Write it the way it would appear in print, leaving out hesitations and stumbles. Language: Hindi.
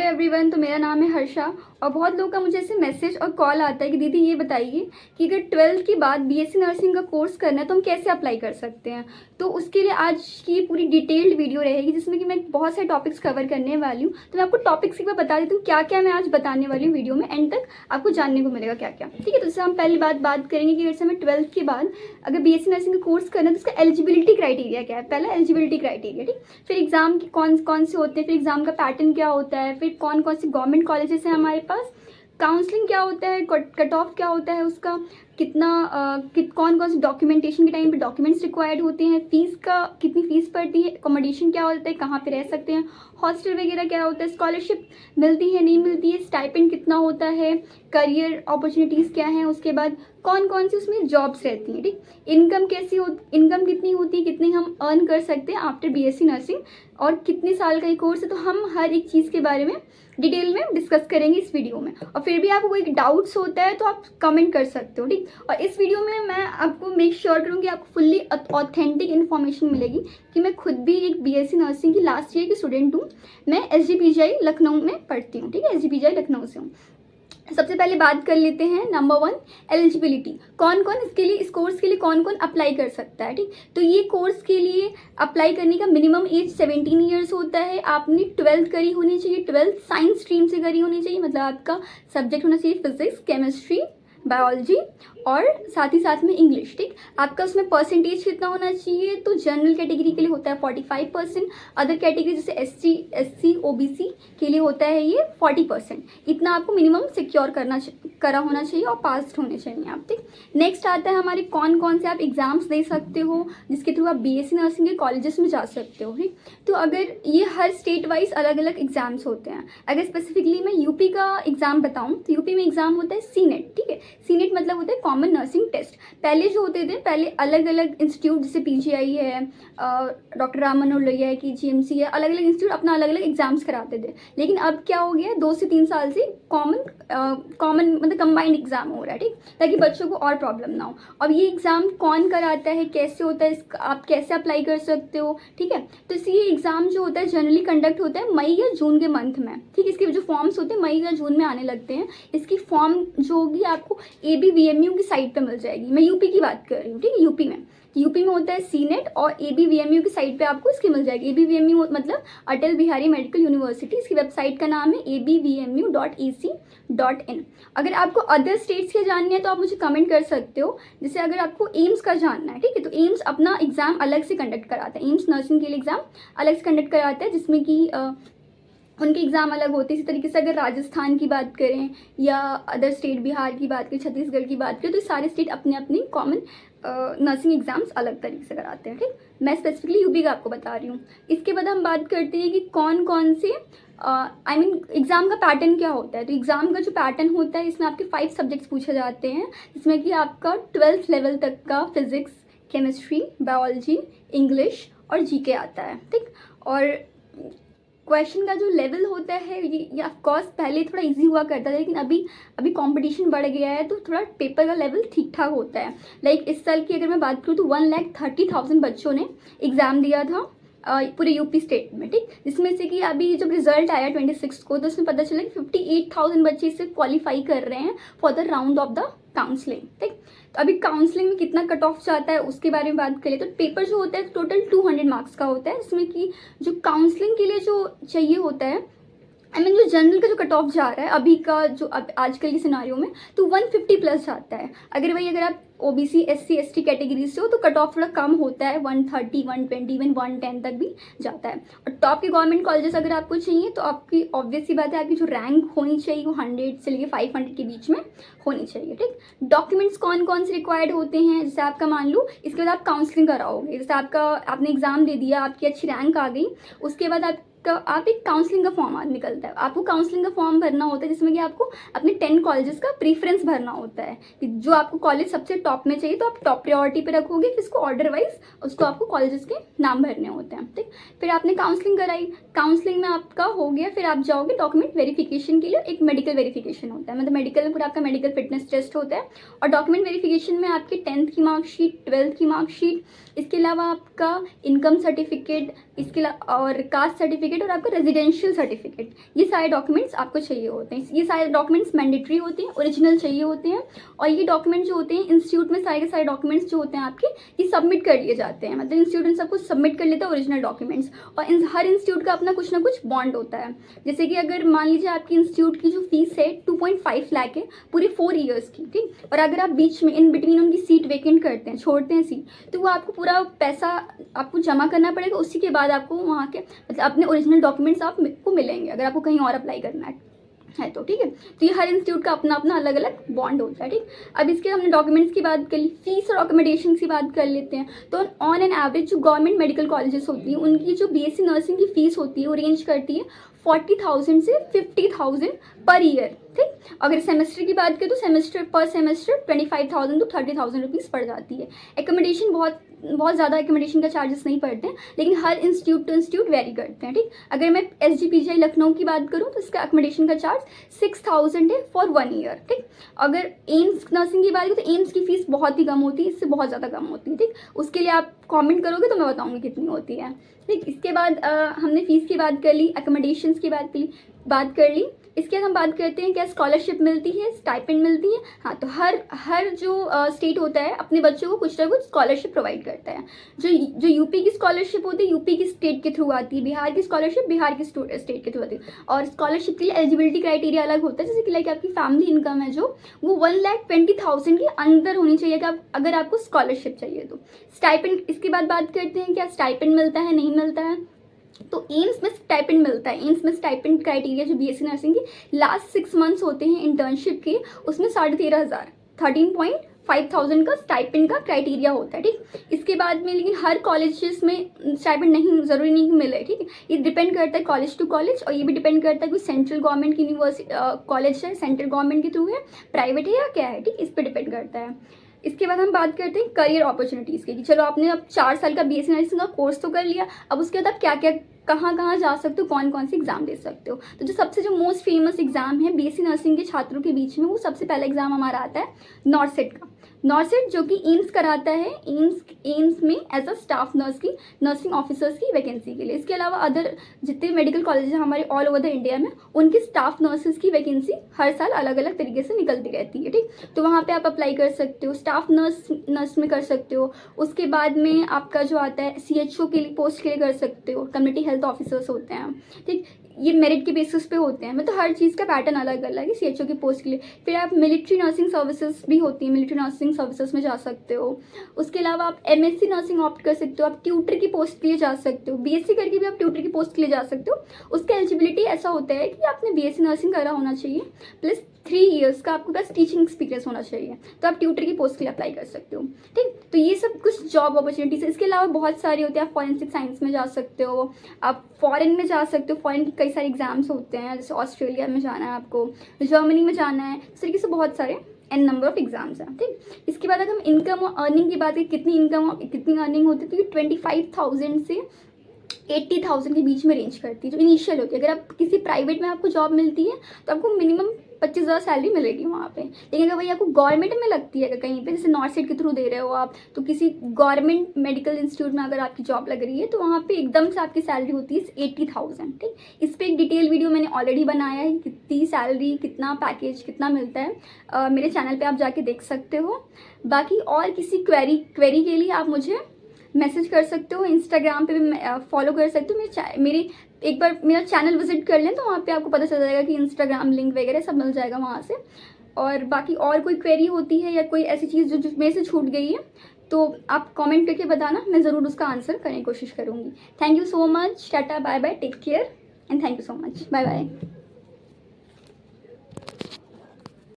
एवरीवन, तो मेरा नाम है हर्षा और बहुत लोगों का मुझे ऐसे मैसेज और कॉल आता है कि दीदी ये बताइए कि अगर 12th के बाद बीएससी नर्सिंग का कोर्स करना है तो हम कैसे अप्लाई कर सकते हैं। तो उसके लिए आज की पूरी डिटेल्ड वीडियो रहेगी जिसमें कि मैं बहुत सारे टॉपिक्स कवर करने वाली हूँ। तो मैं आपको टॉपिक्स एक बार बता देती हूँ क्या क्या मैं आज बताने वाली हूँ वीडियो में, एंड तक आपको जानने को मिलेगा क्या क्या। ठीक है, तो इससे हम पहली बात करेंगे कि जैसे हमें 12th के बाद अगर बीएससी नर्सिंग का कोर्स करना है तो उसका एलिजिबिलिटी क्राइटेरिया क्या है। पहला एलिजिबिलिटी क्राइटेरिया, ठीक। फिर एग्जाम की कौन से होते हैं, फिर एग्जाम का पैटर्न क्या होता है, फिर कौन कौन सी गवर्नमेंट कॉलेजेस हैं हमारे पास, काउंसलिंग क्या होता है, कट ऑफ क्या होता है उसका, कितना कौन कौन से डॉक्यूमेंटेशन के टाइम पे डॉक्यूमेंट्स रिक्वायर्ड होते हैं, फीस का कितनी फीस पड़ती है, अकोमोडेशन क्या होता है, कहाँ पे रह सकते हैं, हॉस्टल वगैरह क्या होता है, स्कॉलरशिप मिलती है नहीं मिलती है, स्टाइपेंड कितना होता है, करियर अपॉर्चुनिटीज़ क्या हैं, उसके बाद कौन कौन सी उसमें जॉब्स रहती हैं, ठीक। इनकम इनकम कितनी होती है, कितनी हम अर्न कर सकते हैं आफ्टर बीएससी नर्सिंग, और कितने साल का ये कोर्स है। तो हम हर एक चीज़ के बारे में डिटेल में डिस्कस करेंगे इस वीडियो में। और फिर भी आपको कोई डाउट्स होता है तो आप कमेंट कर सकते हो, ठीक। और इस वीडियो में मैं आपको मेक श्योर करूँगी आपको फुल्ली ऑथेंटिक इन्फॉर्मेशन मिलेगी कि मैं खुद भी एक बीएससी नर्सिंग की लास्ट ईयर की स्टूडेंट हूँ। मैं एसजीपीजीआई लखनऊ में पढ़ती हूँ, ठीक है, एसजीपीजीआई लखनऊ से हूँ। सबसे पहले बात कर लेते हैं नंबर 1, एलिजिबिलिटी। कौन कौन इसके लिए, इस कोर्स के लिए कौन कौन अप्लाई कर सकता है, ठीक। तो ये कोर्स के लिए अप्लाई करने का मिनिमम एज 17 ईयर्स होता है। आपने 12th करी होनी चाहिए, 12th साइंस स्ट्रीम से करी होनी चाहिए, मतलब आपका सब्जेक्ट होना चाहिए फिजिक्स, केमिस्ट्री, बायोलॉजी और साथ ही साथ में इंग्लिश, ठीक। आपका उसमें परसेंटेज कितना होना चाहिए, तो जनरल कैटेगरी के लिए होता है 45%, अदर कैटेगरी जैसे एससी ओबीसी के लिए होता है ये 40%। इतना आपको मिनिमम सिक्योर करा होना चाहिए और पास होने चाहिए आप, ठीक। नेक्स्ट आता है हमारे कौन कौन से आप एग्जाम्स दे सकते हो जिसके थ्रू आप बीएससी नर्सिंग के कॉलेजेस में जा सकते हो, ठीक। तो अगर ये हर स्टेट वाइज अलग अलग एग्जाम्स होते हैं। अगर स्पेसिफिकली मैं यूपी का एग्जाम बताऊँ तो यूपी में एग्जाम होता है सीनेट, ठीक है। सीनेट मतलब होता है कॉमन नर्सिंग टेस्ट। पहले जो होते थे, पहले अलग अलग इंस्टीट्यूट जैसे पीजीआई है, डॉक्टर राम मनोहर लोहिया है, की जीएमसी है, अलग अलग इंस्टीट्यूट अपना अलग अलग एग्जाम्स कराते थे। लेकिन अब क्या हो गया, 2 से 3 साल से कॉमन मतलब कंबाइंड एग्जाम हो रहा है, ठीक, ताकि बच्चों को और प्रॉब्लम ना हो। अब ये एग्जाम कौन कराता है, कैसे होता है, आप कैसे अप्लाई कर सकते हो, ठीक है। तो ये एग्जाम जो होता है जनरली कंडक्ट होता है मई या जून के मंथ में, ठीक। इसके जो फॉर्म्स होते हैं मई या जून में आने लगते हैं। इसकी फॉर्म जो होगी आपको ABVMU की साइट पे मिल जाएगी। मैं यूपी की बात कर रही हूँ, ठीक है, यूपी में होता है सीनेट और ABVMU की साइट पे आपको इसकी मिल जाएगी। ABVMU मतलब अटल बिहारी मेडिकल यूनिवर्सिटी, इसकी वेबसाइट का नाम है abvmu.ac.in। अगर आपको अदर स्टेट्स के जानने हैं तो आप मुझे कमेंट कर सकते हो। जैसे अगर आपको एम्स का जानना है, ठीक है, तो एम्स अपना एग्जाम अलग से कंडक्ट कराता है। एम्स नर्सिंग के लिए एग्जाम अलग से कंडक्ट कराता है जिसमें कि उनके एग्ज़ाम अलग होते हैं। इसी तरीके से अगर राजस्थान की बात करें या अदर स्टेट, बिहार की बात करें, छत्तीसगढ़ की बात करें, तो सारे स्टेट अपने अपनी कॉमन नर्सिंग एग्ज़ाम्स अलग तरीके से कराते हैं, ठीक। मैं स्पेसिफिकली यूपी का आपको बता रही हूँ। इसके बाद हम बात करते हैं कि कौन कौन से एग्ज़ाम का पैटर्न क्या होता है। तो एग्ज़ाम का जो पैटर्न होता है इसमें आपके 5 सब्जेक्ट्स पूछे जाते हैं, जिसमें कि आपका 12th लेवल तक का फिज़िक्स, केमिस्ट्री, बायोलॉजी, इंग्लिश और जीके आता है, ठीक। और क्वेश्चन का जो लेवल होता है ये ऑफकोर्स पहले थोड़ा इजी हुआ करता था, लेकिन अभी कंपटीशन बढ़ गया है तो थोड़ा पेपर का लेवल ठीक ठाक होता है। लाइक इस साल की अगर मैं बात करूँ तो 1,30,000 बच्चों ने एग्ज़ाम दिया था पूरे यूपी स्टेट में, ठीक। जिसमें से कि अभी जब रिजल्ट आया 26 को तो उसमें पता चला कि 58,000 बच्चे इससे क्वालिफाई कर रहे हैं for the round of the counselling, ठीक। तो अभी काउंसलिंग में कितना कट ऑफ जाता है उसके बारे में बात करें तो पेपर जो होता है टोटल 200 मार्क्स का होता है, जिसमें कि जो काउंसलिंग के लिए जो चाहिए होता है, जो जनरल का जो कट ऑफ जा रहा है अभी का जो आजकल के सिनारियो में, तो 150 प्लस जाता है। अगर आप ओबीसी SC ST कैटेगरी से हो तो कट ऑफ थोड़ा कम होता है, 130, 120, इवन 110 तक भी जाता है। और टॉप के गवर्नमेंट कॉलेजेस अगर आपको चाहिए तो आपकी ऑब्वियस सी बात है, आपकी जो रैंक होनी चाहिए वो 100 से लेकर 500 के बीच में होनी चाहिए, ठीक। डॉक्यूमेंट्स कौन कौन से रिक्वायर्ड होते हैं, जैसे आपका मान लो इसके बाद आप काउंसलिंग कराओगे, जैसे आपने एग्जाम दे दिया, आपकी अच्छी रैंक आ गई, उसके बाद आप एक काउंसलिंग का फॉर्म निकलता है, आपको काउंसलिंग का फॉर्म भरना होता है, जिसमें कि आपको अपने 10 कॉलेजेस का प्रीफरेंस भरना होता है कि जो आपको कॉलेज सबसे टॉप में चाहिए तो आप टॉप प्रायोरिटी पे रखोगे, फिर इसको ऑर्डर वाइज उसको आपको कॉलेजेस के नाम भरने होते हैं, ठीक। फिर आपने काउंसलिंग कराई, काउंसलिंग में आपका हो गया, फिर आप जाओगे डॉक्यूमेंट वेरिफिकेशन के लिए। एक मेडिकल वेरिफिकेशन होता है, मतलब मेडिकल में पूरा आपका मेडिकल फिटनेस टेस्ट होता है। और डॉक्यूमेंट वेरिफिकेशन में आपकी 10th की मार्कशीट, 12th की मार्कशीट, इसके अलावा आपका इनकम सर्टिफिकेट, इसके अलावा और कास्ट सर्टिफिकेट सर्टिफिकेट और आपका रेजिडेंशियल सर्टिफिकेट, ये सारे डॉक्यूमेंट्स आपको चाहिए होते हैं। ये सारे डॉक्यूमेंट्स मैंडेटरी होते हैं, ओरिजिनल चाहिए होते हैं। और ये डॉक्यूमेंट जो होते हैं इंस्टीट्यूट में सारे के सारे डॉक्यूमेंट्स जो होते हैं आपके, ये सबमिट कर लिए जाते हैं। मतलब इंस्टीट्यूट इन सब कुछ सबमिट कर लेता है ओरिजिनल डॉक्यूमेंट्स। और हर इंस्टीट्यूट का अपना कुछ ना कुछ बॉन्ड होता है। जैसे कि अगर मान लीजिए आपकी इंस्टीट्यूट की जो फीस है 2.5 लाख है पूरे 4 ईयर्स की, ठीक। और अगर आप बीच में इन बिटवीन उनकी सीट वेकेंट करते हैं, छोड़ते हैं सीट, तो वो आपको पूरा पैसा आपको जमा करना पड़ेगा। उसी के बाद आपको वहाँ के मतलब अपने ओरिजिनल डॉक्यूमेंट्स आपको मिलेंगे अगर आपको कहीं और अप्लाई करना है तो, ठीक है। तो ये हर इंस्टीट्यूट का अपना अपना अलग अलग बॉन्ड होता है, ठीक। अब इसके हमने डॉक्यूमेंट्स की बात कर ली, फीस और अकोमोडेशन की बात कर लेते हैं। तो ऑन एन एवरेज जो गवर्नमेंट मेडिकल कॉलेजेस होती हैं उनकी जो बीएससी नर्सिंग की फीस होती है वो रेंज करती है 40,000 से 50,000 पर ईयर, ठीक। अगर सेमेस्टर की बात करें तो सेमेस्टर पर सेमेस्टर 25,000 टू 30,000 रुपीज़ पड़ जाती है। एकोमोडेशन बहुत ज़्यादा एकोमोडेशन का चार्जेस नहीं पड़ते हैं, लेकिन हर इंस्टीट्यूट टू इंस्टीट्यूट वेरी करते हैं, ठीक। अगर मैं SGPGI लखनऊ की बात करूँ तो इसका एकोमोडेशन का चार्ज 6,000 है फॉर 1 ईयर, ठीक। अगर एम्स नर्सिंग की बात करें तो एम्स की फ़ीस बहुत ही कम होती है, इससे बहुत ज़्यादा कम होती है, ठीक। उसके लिए आप कमेंट करोगे तो मैं बताऊँगी कितनी होती है, ठीक। इसके बाद हमने फ़ीस की बात कर ली, एकोमोडेशंस की बात कर ली। इसके बाद हम बात करते हैं क्या स्कॉलरशिप मिलती है, स्टाइपेंड मिलती है। हाँ, तो हर जो स्टेट होता है अपने बच्चों को कुछ ना कुछ स्कॉलरशिप प्रोवाइड करता है। जो यूपी की स्कॉलरशिप होती है यूपी की स्टेट के थ्रू आती है, बिहार की स्कॉलरशिप बिहार की स्टेट के थ्रू आती है। और स्कॉलरशिप के लिए एलिजिबिलिटी क्राइटेरिया अलग होता है, जैसे कि लाइक आपकी फैमिली इनकम है जो वो 1,20,000 के अंदर होनी चाहिए कि अगर आपको स्कॉलरशिप चाहिए तो। स्टाइपेंड इसके बाद बात करते हैं क्या स्टाइपेंड मिलता है नहीं मिलता है। तो एम्स में स्टाइपेंड मिलता है। एम्स में स्टाइपेंड क्राइटेरिया जो बीएससी नर्सिंग की लास्ट 6 मंथ्स होते हैं इंटर्नशिप के, उसमें 13,500 13,500 का स्टाइपेंड का क्राइटेरिया होता है, ठीक। इसके बाद में लेकिन हर कॉलेजेस में स्टाइपेंड नहीं, ज़रूरी नहीं मिले, ठीक है। ये डिपेंड करता है कॉलेज टू कॉलेज, और ये भी डिपेंड करता है कि सेंट्रल गवर्नमेंट की यूनिवर्सिटी कॉलेज है, सेंट्रल गवर्नमेंट के थ्रू है, प्राइवेट है या क्या है, ठीक। इस पर डिपेंड करता है। इसके बाद हम बात करते हैं करियर अपॉर्चुनिटीज़ की, कि चलो आपने अब 4 साल का बीएससी नर्सिंग का कोर्स तो कर लिया, अब उसके बाद आप क्या क्या कहाँ जा सकते हो, कौन कौन से एग्जाम दे सकते हो। तो जो मोस्ट फेमस एग्जाम है बीएससी नर्सिंग के छात्रों के बीच में, वो सबसे पहला एग्जाम हमारा आता है नॉर्सेट का। नॉर्सेट जो कि एम्स कराता है, एम्स में एज अ स्टाफ नर्स की नर्सिंग ऑफिसर्स की वैकेंसी के लिए। इसके अलावा अदर जितने मेडिकल कॉलेज हैं हमारे ऑल ओवर द इंडिया में, उनकी स्टाफ नर्सेज की वैकेंसी हर साल अलग अलग तरीके से निकलती रहती है, ठीक। तो वहाँ पे आप अप्लाई कर सकते हो, स्टाफ नर्स में कर सकते हो। उसके बाद में आपका जो आता है CHO के लिए पोस्ट के लिए कर सकते हो, कम्युनिटी हेल्थ ऑफिसर्स होते हैं, ठीक। ये मेरिट के बेसिस पे होते हैं, मतलब हर चीज़ का पैटर्न अलग अलग है CHO की पोस्ट के लिए। फिर आप मिलिट्री नर्सिंग सर्विसेज भी होती हैं, मिलिट्री नर्सिंग सर्विसेज में जा सकते हो। उसके अलावा आप MSc नर्सिंग ऑप्ट कर सकते हो, आप ट्यूटर की पोस्ट के लिए जा सकते हो, BSc करके भी आप ट्यूटर की पोस्ट के लिए जा सकते हो। उसका एलिजिबिलिटी ऐसा होता है कि आपने BSc नर्सिंग करा होना चाहिए, प्लस 3 ईयर्स का आपके पास टीचिंग एक्सपीरियंस होना चाहिए, तो आप ट्यूटर की पोस्ट के लिए अप्लाई कर सकते हो, ठीक। तो ये सब कुछ जॉब अपॉर्चुनिटीज़ है। इसके अलावा बहुत सारी होती है, आप फॉरेंसिक साइंस में जा सकते हो, आप फॉरेन में जा सकते हो, फॉरेन के कई सारे एग्जाम्स होते हैं, जैसे ऑस्ट्रेलिया में जाना है आपको, जर्मनी में जाना है, इस तरीके से बहुत सारे एन नंबर ऑफ एग्जाम्स हैं, ठीक। इसके बाद अगर हम इनकम और अर्निंग की बात करें, कितनी अर्निंग होती है, तो 25,000 से 80,000 के बीच में रेंज करती है जो इनिशियल होती है। अगर आप किसी प्राइवेट में आपको जॉब मिलती है तो आपको मिनिमम 25,000 सैलरी मिलेगी वहाँ पे। लेकिन अगर वही आपको गवर्नमेंट में लगती है, अगर कहीं पे जैसे नॉर्सेट के थ्रू दे रहे हो आप, तो किसी गवर्नमेंट मेडिकल इंस्टीट्यूट में अगर आपकी जॉब लग रही है तो वहाँ पे एकदम से आपकी सैलरी होती है 80,000, ठीक। इस पर एक डिटेल वीडियो मैंने ऑलरेडी बनाया है, कितनी सैलरी, कितना पैकेज, कितना मिलता है, मेरे चैनल पर आप जाके देख सकते हो। बाकी और किसी क्वेरी के लिए आप मुझे मैसेज कर सकते हो, इंस्टाग्राम पे भी फॉलो कर सकते हो। एक बार मेरा चैनल विजिट कर लें तो वहाँ पे आपको पता चल जाएगा कि इंस्टाग्राम लिंक वगैरह सब मिल जाएगा वहाँ से। और बाकी और कोई क्वेरी होती है या कोई ऐसी चीज़ जो मेरे से छूट गई है तो आप कमेंट करके बताना, मैं ज़रूर उसका आंसर करने की कोशिश करूँगी। Thank you so much, tata, bye bye, take care and thank you so much, bye bye.